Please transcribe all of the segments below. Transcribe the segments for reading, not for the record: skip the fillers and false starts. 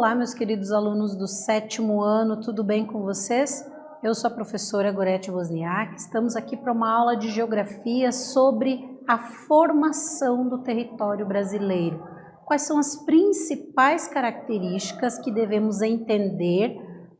Olá, meus queridos alunos do 7º ano, tudo bem com vocês? Eu sou a professora Gorete Wozniak, estamos aqui para uma aula de geografia sobre a formação do território brasileiro. Quais são as principais características que devemos entender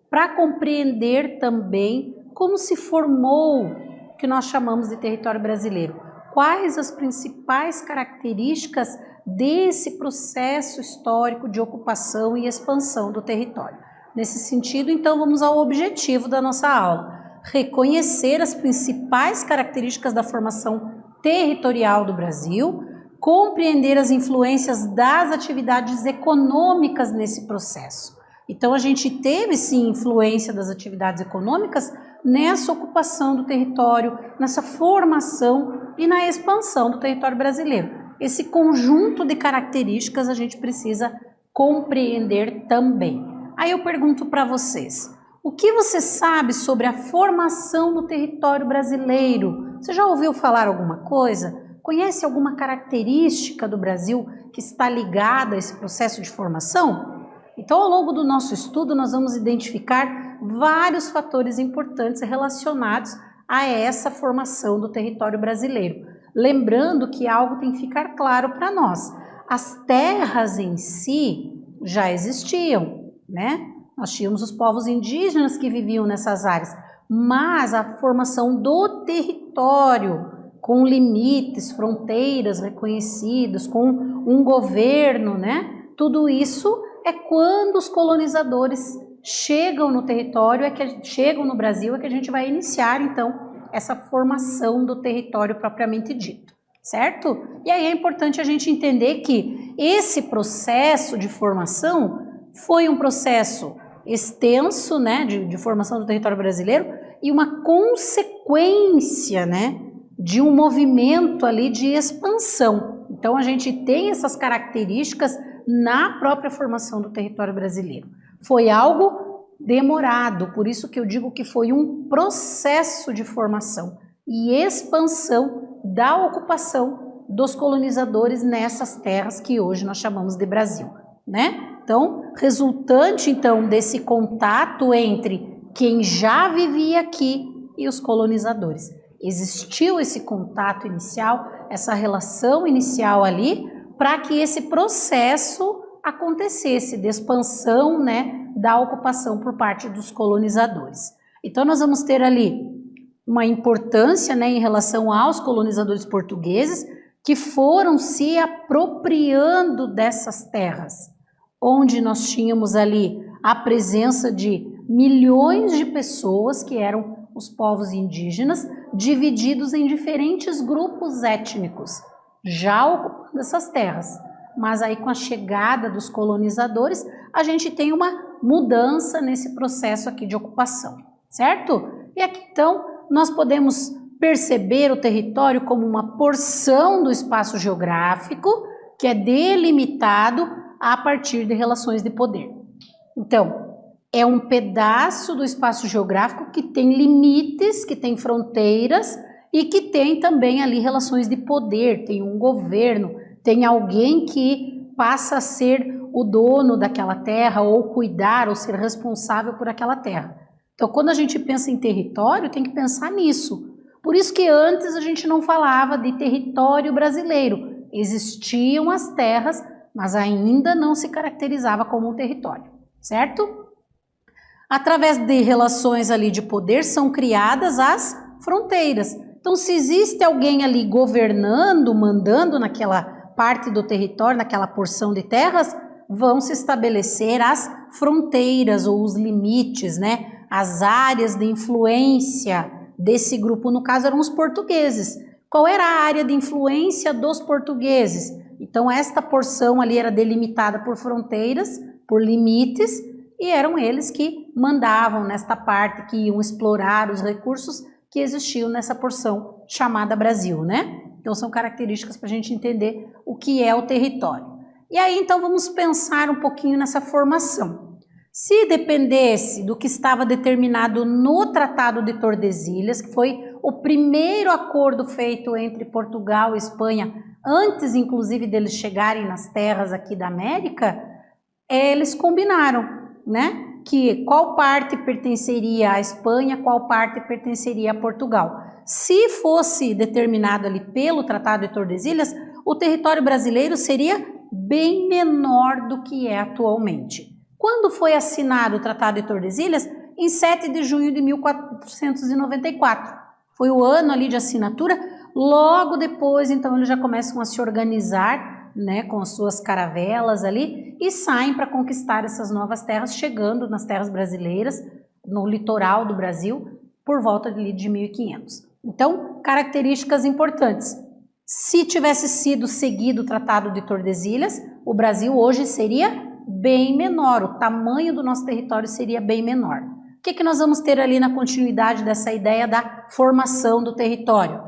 para compreender também como se formou o que nós chamamos de território brasileiro? Quais as principais características desse processo histórico de ocupação e expansão do território? Nesse sentido, então, vamos ao objetivo da nossa aula: reconhecer as principais características da formação territorial do Brasil, compreender as influências das atividades econômicas nesse processo. Então, a gente teve sim influência das atividades econômicas nessa ocupação do território, nessa formação e na expansão do território brasileiro. Esse conjunto de características a gente precisa compreender também. Aí eu pergunto para vocês, o que você sabe sobre a formação do território brasileiro? Você já ouviu falar alguma coisa? Conhece alguma característica do Brasil que está ligada a esse processo de formação? Então, ao longo do nosso estudo, nós vamos identificar vários fatores importantes relacionados a essa formação do território brasileiro. Lembrando que algo tem que ficar claro para nós: as terras em si já existiam, né? Nós tínhamos os povos indígenas que viviam nessas áreas, mas a formação do território, com limites, fronteiras reconhecidas, com um governo, né? Tudo isso é quando os colonizadores chegam no território, chegam no Brasil, é que a gente vai iniciar, então, essa formação do território propriamente dito, certo? E aí é importante a gente entender que esse processo de formação foi um processo extenso, né, de formação do território brasileiro e uma consequência, né, de um movimento ali de expansão. Então a gente tem essas características na própria formação do território brasileiro. Foi algo demorado, por isso que eu digo que foi um processo de formação e expansão da ocupação dos colonizadores nessas terras que hoje nós chamamos de Brasil, né? Então, resultante então desse contato entre quem já vivia aqui e os colonizadores. Existiu esse contato inicial, essa relação inicial ali, para que esse processo acontecesse de expansão, né, da ocupação por parte dos colonizadores. Então nós vamos ter ali uma importância, né, em relação aos colonizadores portugueses que foram se apropriando dessas terras, onde nós tínhamos ali a presença de milhões de pessoas que eram os povos indígenas, divididos em diferentes grupos étnicos, já ocupando essas terras. Mas aí com a chegada dos colonizadores, a gente tem uma mudança nesse processo aqui de ocupação, certo? E aqui então nós podemos perceber o território como uma porção do espaço geográfico que é delimitado a partir de relações de poder. Então, é um pedaço do espaço geográfico que tem limites, que tem fronteiras e que tem também ali relações de poder, tem um governo, tem alguém que passa a ser o dono daquela terra ou cuidar ou ser responsável por aquela terra. Então, quando a gente pensa em território, tem que pensar nisso. Por isso que antes a gente não falava de território brasileiro. Existiam as terras, mas ainda não se caracterizava como um território, certo? Através de relações ali de poder são criadas as fronteiras. Então, se existe alguém ali governando, mandando naquela parte do território, naquela porção de terras, vão se estabelecer as fronteiras ou os limites, né? As áreas de influência desse grupo, no caso eram os portugueses. Qual era a área de influência dos portugueses? Então esta porção ali era delimitada por fronteiras, por limites, e eram eles que mandavam nesta parte, que iam explorar os recursos que existiam nessa porção chamada Brasil, né? Então são características para a gente entender o que é o território. E aí então vamos pensar um pouquinho nessa formação. Se dependesse do que estava determinado no Tratado de Tordesilhas, que foi o primeiro acordo feito entre Portugal e Espanha, antes inclusive deles chegarem nas terras aqui da América, eles combinaram, né? Que qual parte pertenceria à Espanha, qual parte pertenceria a Portugal. Se fosse determinado ali pelo Tratado de Tordesilhas, o território brasileiro seria bem menor do que é atualmente. Quando foi assinado o Tratado de Tordesilhas? Em 7 de junho de 1494. Foi o ano ali de assinatura. Logo depois, então, eles já começam a se organizar, né, com as suas caravelas ali e saem para conquistar essas novas terras, chegando nas terras brasileiras, no litoral do Brasil, por volta de 1500. Então, características importantes. Se tivesse sido seguido o Tratado de Tordesilhas, o Brasil hoje seria bem menor, o tamanho do nosso território seria bem menor. O que nós vamos ter ali na continuidade dessa ideia da formação do território?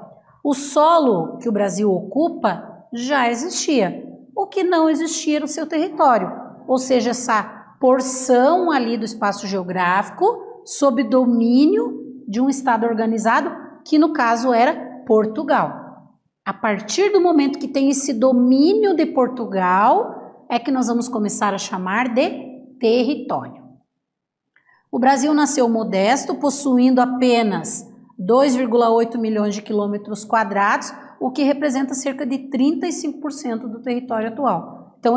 O solo que o Brasil ocupa já existia. O que não existia era o seu território, ou seja, essa porção ali do espaço geográfico sob domínio de um Estado organizado, que no caso era Portugal. A partir do momento que tem esse domínio de Portugal, é que nós vamos começar a chamar de território. O Brasil nasceu modesto, possuindo apenas 2,8 milhões de quilômetros quadrados, o que representa cerca de 35% do território atual. Então,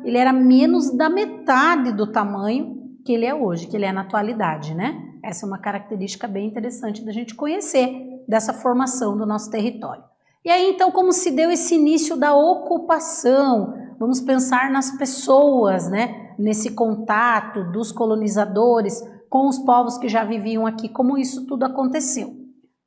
ele era menos da metade do tamanho que ele é hoje, que ele é na atualidade, né? Essa é uma característica bem interessante da gente conhecer dessa formação do nosso território. E aí, então, como se deu esse início da ocupação? Vamos pensar nas pessoas, né? Nesse contato dos colonizadores com os povos que já viviam aqui, como isso tudo aconteceu.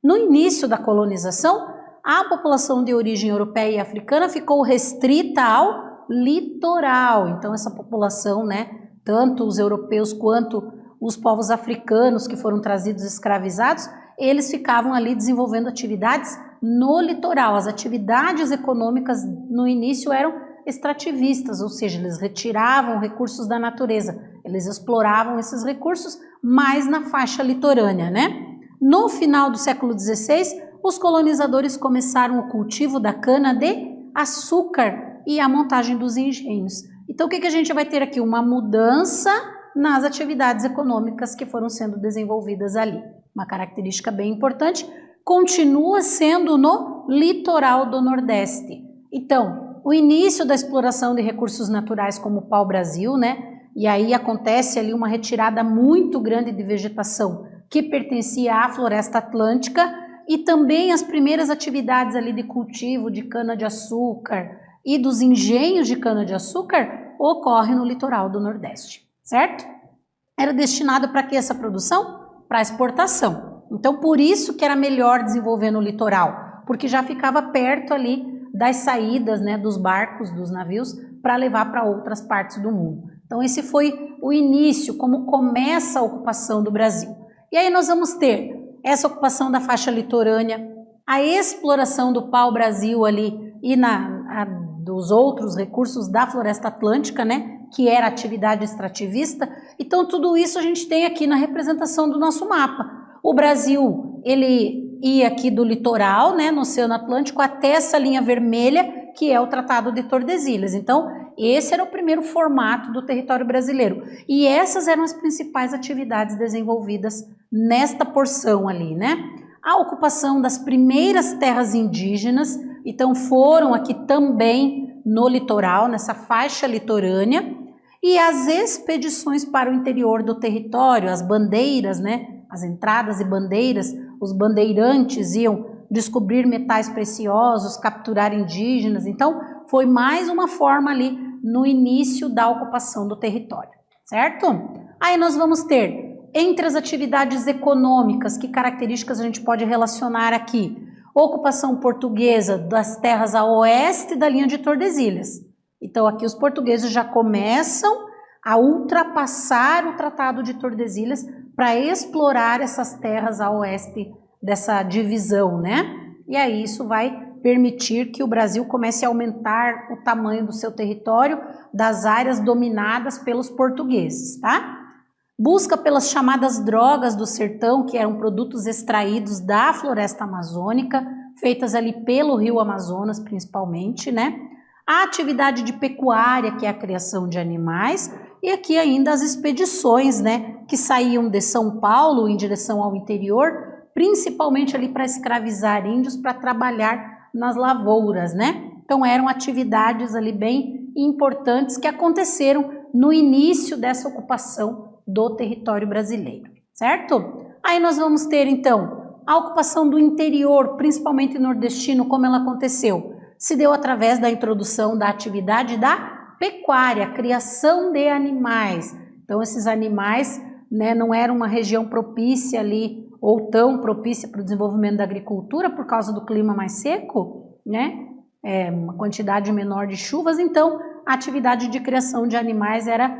No início da colonização, a população de origem europeia e africana ficou restrita ao litoral. Então, essa população, né, tanto os europeus quanto os povos africanos que foram trazidos escravizados, eles ficavam ali desenvolvendo atividades no litoral. As atividades econômicas no início eram extrativistas, ou seja, eles retiravam recursos da natureza, eles exploravam esses recursos mais na faixa litorânea, né? No final do século XVI, os colonizadores começaram o cultivo da cana-de-açúcar e a montagem dos engenhos. Então, o que a gente vai ter aqui? Uma mudança nas atividades econômicas que foram sendo desenvolvidas ali. Uma característica bem importante, continua sendo no litoral do Nordeste. Então, o início da exploração de recursos naturais como o pau-brasil, né? E aí acontece ali uma retirada muito grande de vegetação que pertencia à floresta atlântica, e também as primeiras atividades ali de cultivo de cana-de-açúcar e dos engenhos de cana-de-açúcar ocorrem no litoral do Nordeste, certo? Era destinado para que essa produção? Para exportação. Então, por isso que era melhor desenvolver no litoral, porque já ficava perto ali das saídas, né, dos barcos, dos navios, para levar para outras partes do mundo. Então, esse foi o início, como começa a ocupação do Brasil. E aí nós vamos ter essa ocupação da faixa litorânea, a exploração do pau-brasil ali e dos outros recursos da floresta atlântica, né, que era atividade extrativista. Então, tudo isso a gente tem aqui na representação do nosso mapa. O Brasil, ele ia aqui do litoral, né, no Oceano Atlântico, até essa linha vermelha, que é o Tratado de Tordesilhas. Então, esse era o primeiro formato do território brasileiro. E essas eram as principais atividades desenvolvidas nesta porção ali, né? A ocupação das primeiras terras indígenas, então foram aqui também no litoral, nessa faixa litorânea, e as expedições para o interior do território, as bandeiras, né? As entradas e bandeiras, os bandeirantes iam descobrir metais preciosos, capturar indígenas. Então, foi mais uma forma ali no início da ocupação do território, certo? Aí nós vamos ter, entre as atividades econômicas, que características a gente pode relacionar aqui? Ocupação portuguesa das terras a oeste da linha de Tordesilhas. Então, aqui os portugueses já começam a ultrapassar o Tratado de Tordesilhas para explorar essas terras a oeste dessa divisão, né? E aí isso vai permitir que o Brasil comece a aumentar o tamanho do seu território, das áreas dominadas pelos portugueses, tá? Busca pelas chamadas drogas do sertão, que eram produtos extraídos da floresta amazônica, feitas ali pelo rio Amazonas principalmente, né? A atividade de pecuária, que é a criação de animais, e aqui ainda as expedições, né, que saíam de São Paulo em direção ao interior, principalmente ali para escravizar índios, para trabalhar nas lavouras, né? Então eram atividades ali bem importantes que aconteceram no início dessa ocupação do território brasileiro, certo? Aí nós vamos ter então a ocupação do interior, principalmente nordestino, como ela aconteceu? Se deu através da introdução da atividade da pecuária, criação de animais. Então esses animais, né, não eram uma região propícia ali, ou tão propícia para o desenvolvimento da agricultura por causa do clima mais seco, né? Uma quantidade menor de chuvas, então a atividade de criação de animais era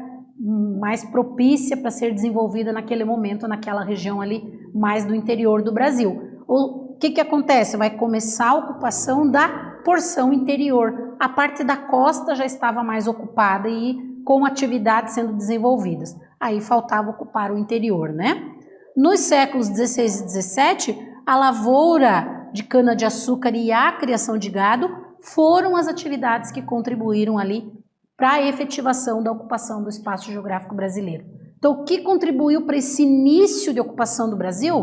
mais propícia para ser desenvolvida naquele momento, naquela região ali mais do interior do Brasil. O que acontece? Vai começar a ocupação da porção interior. A parte da costa já estava mais ocupada e com atividades sendo desenvolvidas. Aí faltava ocupar o interior, né? Nos séculos 16 e 17, a lavoura de cana-de-açúcar e a criação de gado foram as atividades que contribuíram ali para a efetivação da ocupação do espaço geográfico brasileiro. Então, o que contribuiu para esse início de ocupação do Brasil?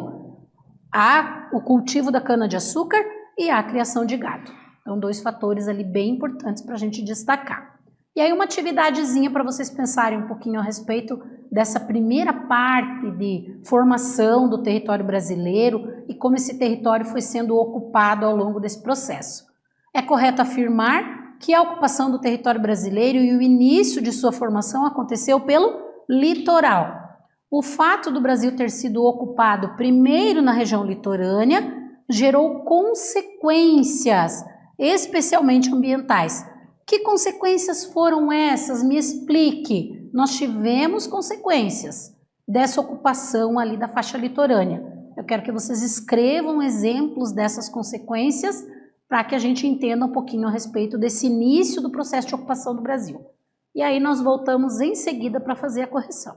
O cultivo da cana-de-açúcar e a criação de gado. Então, dois fatores ali bem importantes para a gente destacar. E aí uma atividadezinha para vocês pensarem um pouquinho a respeito dessa primeira parte de formação do território brasileiro e como esse território foi sendo ocupado ao longo desse processo. É correto afirmar que a ocupação do território brasileiro e o início de sua formação aconteceu pelo litoral. O fato do Brasil ter sido ocupado primeiro na região litorânea gerou consequências, especialmente ambientais. Que consequências foram essas? Me explique. Nós tivemos consequências dessa ocupação ali da faixa litorânea. Eu quero que vocês escrevam exemplos dessas consequências para que a gente entenda um pouquinho a respeito desse início do processo de ocupação do Brasil. E aí nós voltamos em seguida para fazer a correção.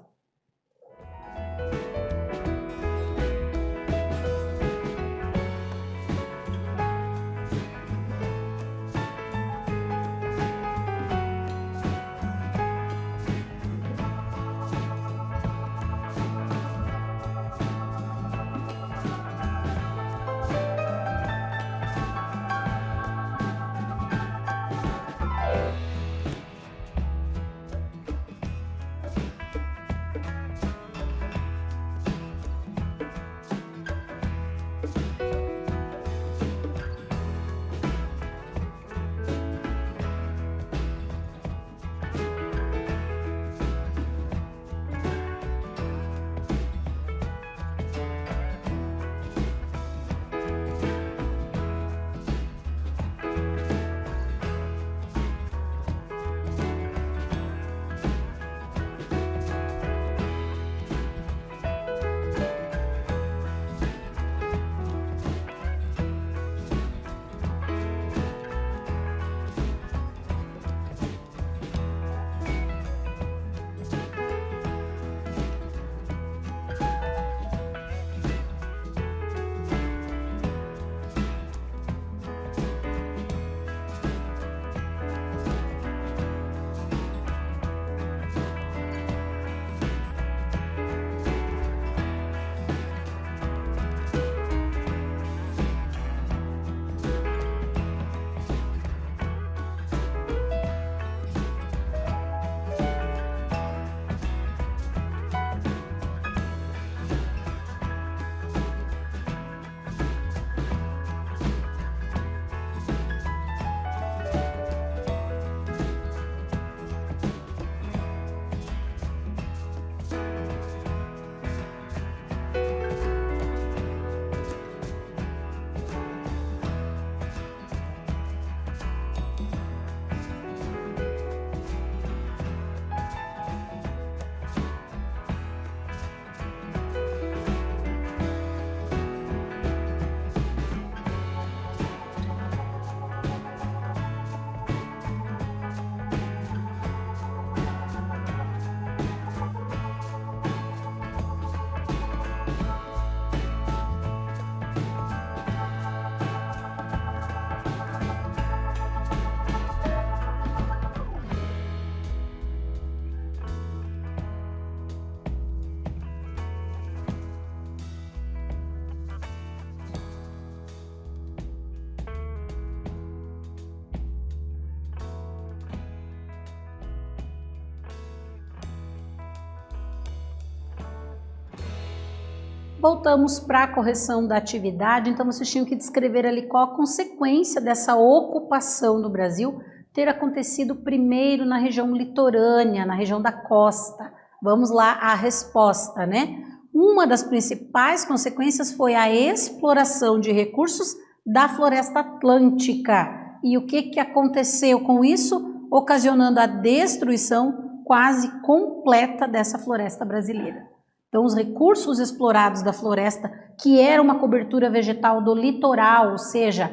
Voltamos para a correção da atividade, então vocês tinham que descrever ali qual a consequência dessa ocupação do Brasil ter acontecido primeiro na região litorânea, na região da costa. Vamos lá a resposta, né? Uma das principais consequências foi a exploração de recursos da floresta atlântica. E o que aconteceu com isso? Ocasionando a destruição quase completa dessa floresta brasileira. Então, os recursos explorados da floresta, que era uma cobertura vegetal do litoral, ou seja,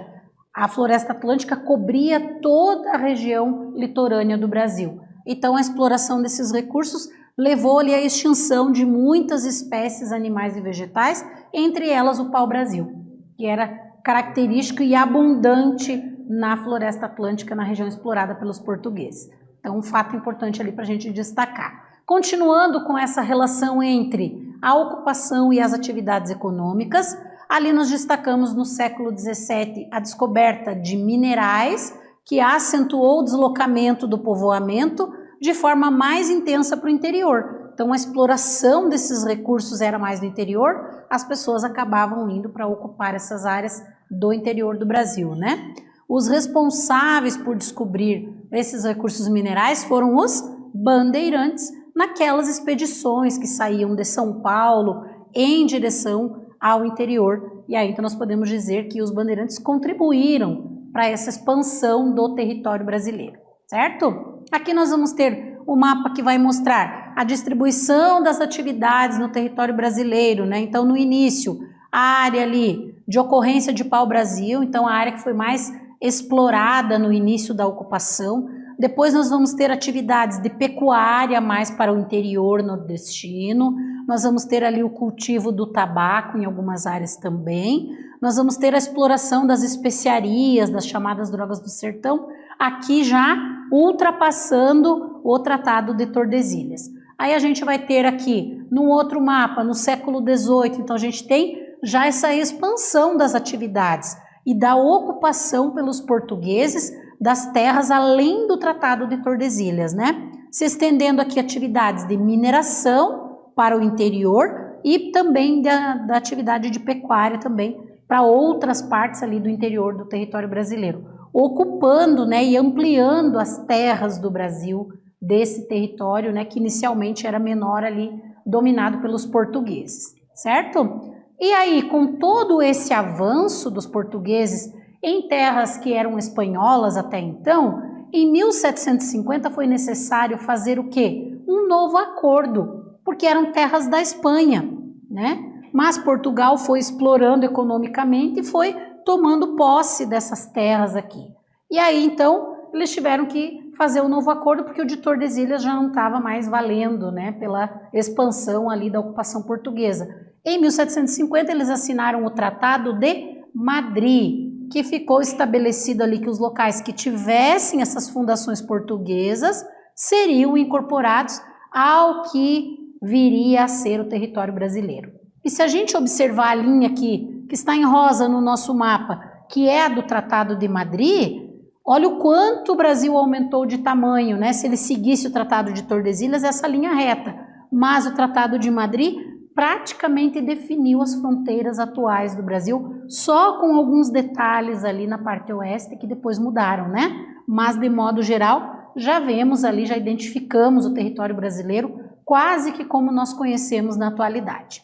a floresta atlântica cobria toda a região litorânea do Brasil. Então, a exploração desses recursos levou-lhe à extinção de muitas espécies animais e vegetais, entre elas o pau-brasil, que era característico e abundante na floresta atlântica, na região explorada pelos portugueses. Então, um fato importante ali para a gente destacar. Continuando com essa relação entre a ocupação e as atividades econômicas, ali nós destacamos no século XVII a descoberta de minerais, que acentuou o deslocamento do povoamento de forma mais intensa para o interior. Então, a exploração desses recursos era mais no interior, as pessoas acabavam indo para ocupar essas áreas do interior do Brasil, né? Os responsáveis por descobrir esses recursos minerais foram os bandeirantes, naquelas expedições que saíam de São Paulo em direção ao interior. E aí então nós podemos dizer que os bandeirantes contribuíram para essa expansão do território brasileiro, certo? Aqui nós vamos ter o mapa que vai mostrar a distribuição das atividades no território brasileiro, né? Então, no início, a área ali de ocorrência de pau-brasil, então a área que foi mais explorada no início da ocupação. Depois nós vamos ter atividades de pecuária mais para o interior nordestino, nós vamos ter ali o cultivo do tabaco em algumas áreas também, nós vamos ter a exploração das especiarias, das chamadas drogas do sertão, aqui já ultrapassando o Tratado de Tordesilhas. Aí a gente vai ter aqui, no outro mapa, no século XVIII, então a gente tem já essa expansão das atividades e da ocupação pelos portugueses das terras além do Tratado de Tordesilhas, né? Se estendendo aqui atividades de mineração para o interior e também da atividade de pecuária também para outras partes ali do interior do território brasileiro, ocupando, né, e ampliando as terras do Brasil desse território, né, que inicialmente era menor ali, dominado pelos portugueses, certo? E aí, com todo esse avanço dos portugueses em terras que eram espanholas até então, em 1750 foi necessário fazer o quê? Um novo acordo, porque eram terras da Espanha, né? Mas Portugal foi explorando economicamente e foi tomando posse dessas terras aqui. E aí, então, eles tiveram que fazer um novo acordo, porque o de Tordesilhas já não estava mais valendo, né? Pela expansão ali da ocupação portuguesa. Em 1750, eles assinaram o Tratado de Madrid, que ficou estabelecido ali que os locais que tivessem essas fundações portuguesas seriam incorporados ao que viria a ser o território brasileiro. E se a gente observar a linha aqui, que está em rosa no nosso mapa, que é a do Tratado de Madrid, olha o quanto o Brasil aumentou de tamanho, né? Se ele seguisse o Tratado de Tordesilhas, essa linha reta. Mas o Tratado de Madrid praticamente definiu as fronteiras atuais do Brasil, só com alguns detalhes ali na parte oeste que depois mudaram, né? Mas de modo geral, já vemos ali, já identificamos o território brasileiro quase que como nós conhecemos na atualidade.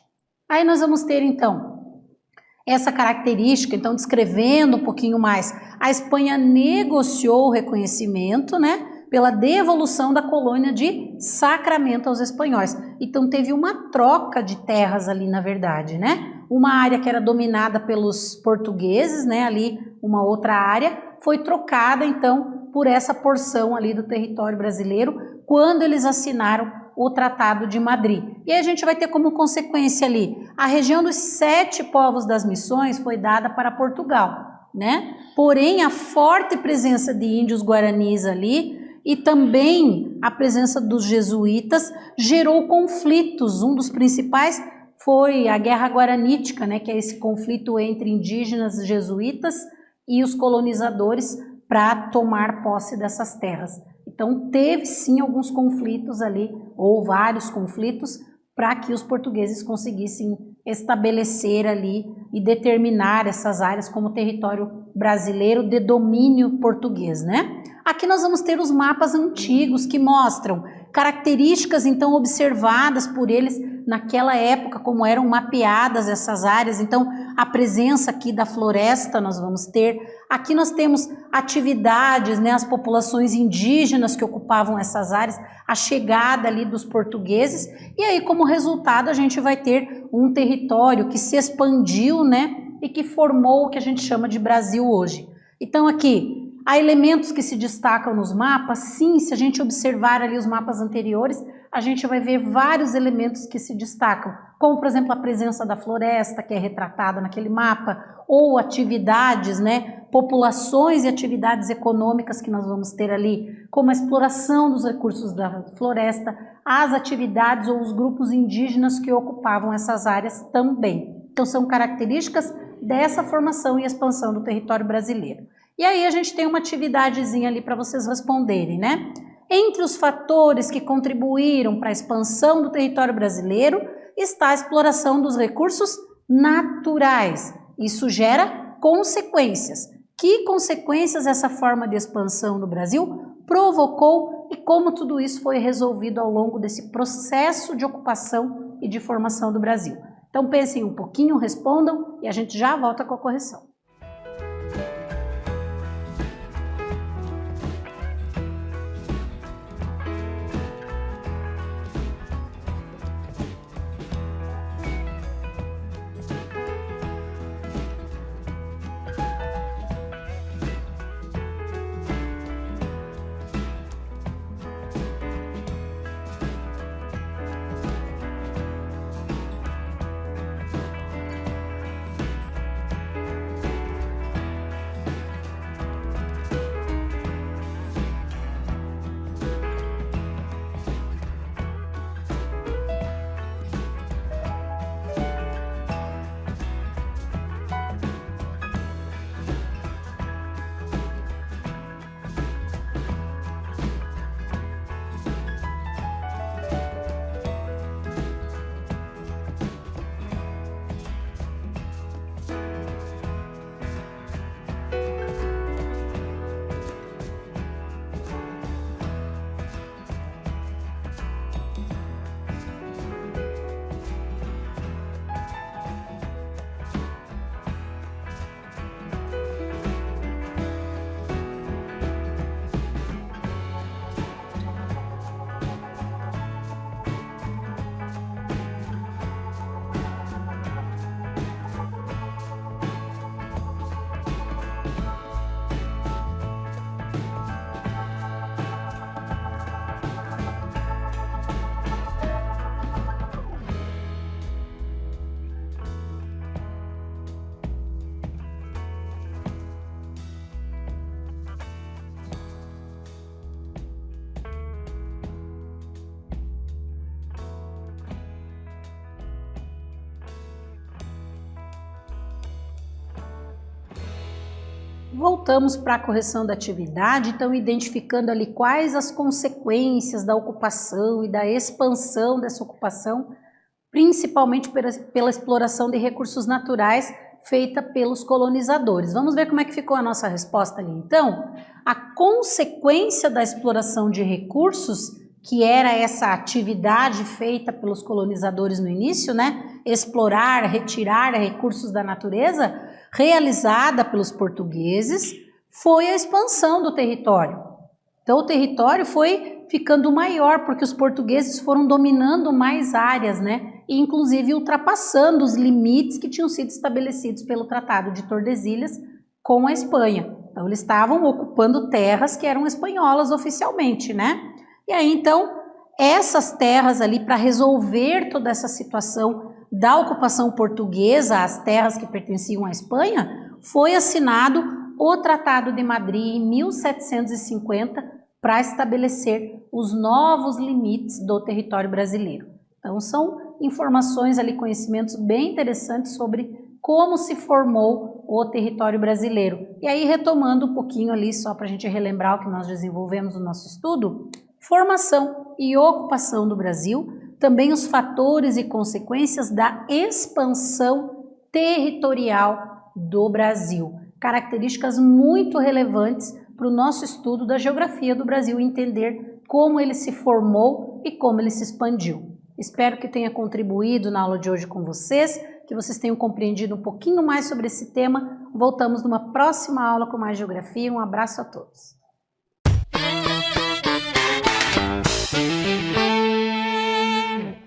Aí nós vamos ter então essa característica, então descrevendo um pouquinho mais, a Espanha negociou o reconhecimento, né? Pela devolução da colônia de Sacramento aos espanhóis. Então teve uma troca de terras ali, na verdade, né? Uma área que era dominada pelos portugueses, né? Ali uma outra área foi trocada então por essa porção ali do território brasileiro quando eles assinaram o Tratado de Madrid. E aí a gente vai ter como consequência ali, a região dos 7 povos das missões foi dada para Portugal, né? Porém a forte presença de índios guaranis ali e também a presença dos jesuítas gerou conflitos. Um dos principais foi a Guerra Guaranítica, né, que é esse conflito entre indígenas jesuítas e os colonizadores para tomar posse dessas terras. Então teve sim alguns conflitos ali, ou vários conflitos, para que os portugueses conseguissem estabelecer ali e determinar essas áreas como território brasileiro de domínio português, né? Aqui nós vamos ter os mapas antigos que mostram características então observadas por eles naquela época, como eram mapeadas essas áreas. Então, a presença aqui da floresta nós vamos ter. Aqui nós temos atividades, né, as populações indígenas que ocupavam essas áreas, a chegada ali dos portugueses, e aí como resultado a gente vai ter um território que se expandiu, né, e que formou o que a gente chama de Brasil hoje. Então aqui, há elementos que se destacam nos mapas, sim, se a gente observar ali os mapas anteriores, a gente vai ver vários elementos que se destacam, como por exemplo a presença da floresta, que é retratada naquele mapa, ou atividades, né, populações e atividades econômicas que nós vamos ter ali, como a exploração dos recursos da floresta, as atividades ou os grupos indígenas que ocupavam essas áreas também. Então são características dessa formação e expansão do território brasileiro. E aí a gente tem uma atividadezinha ali para vocês responderem, né? Entre os fatores que contribuíram para a expansão do território brasileiro está a exploração dos recursos naturais. Isso gera consequências. Que consequências essa forma de expansão do Brasil provocou e como tudo isso foi resolvido ao longo desse processo de ocupação e de formação do Brasil? Então pensem um pouquinho, respondam e a gente já volta com a correção. Voltamos para a correção da atividade, então identificando ali quais as consequências da ocupação e da expansão dessa ocupação, principalmente pela exploração de recursos naturais feita pelos colonizadores. Vamos ver como é que ficou a nossa resposta ali. Então, a consequência da exploração de recursos, que era essa atividade feita pelos colonizadores no início, né? Explorar, retirar recursos da natureza, realizada pelos portugueses, foi a expansão do território. Então o território foi ficando maior, porque os portugueses foram dominando mais áreas, né? E inclusive ultrapassando os limites que tinham sido estabelecidos pelo Tratado de Tordesilhas com a Espanha. Então eles estavam ocupando terras que eram espanholas oficialmente, né? E aí então essas terras ali, para resolver toda essa situação da ocupação portuguesa, as terras que pertenciam à Espanha, foi assinado o Tratado de Madrid em 1750 para estabelecer os novos limites do território brasileiro. Então são informações ali, conhecimentos bem interessantes sobre como se formou o território brasileiro. E aí retomando um pouquinho ali, só para a gente relembrar o que nós desenvolvemos no nosso estudo, formação e ocupação do Brasil também os fatores e consequências da expansão territorial do Brasil. Características muito relevantes para o nosso estudo da geografia do Brasil, entender como ele se formou e como ele se expandiu. Espero que tenha contribuído na aula de hoje com vocês, que vocês tenham compreendido um pouquinho mais sobre esse tema. Voltamos numa próxima aula com mais geografia. Um abraço a todos.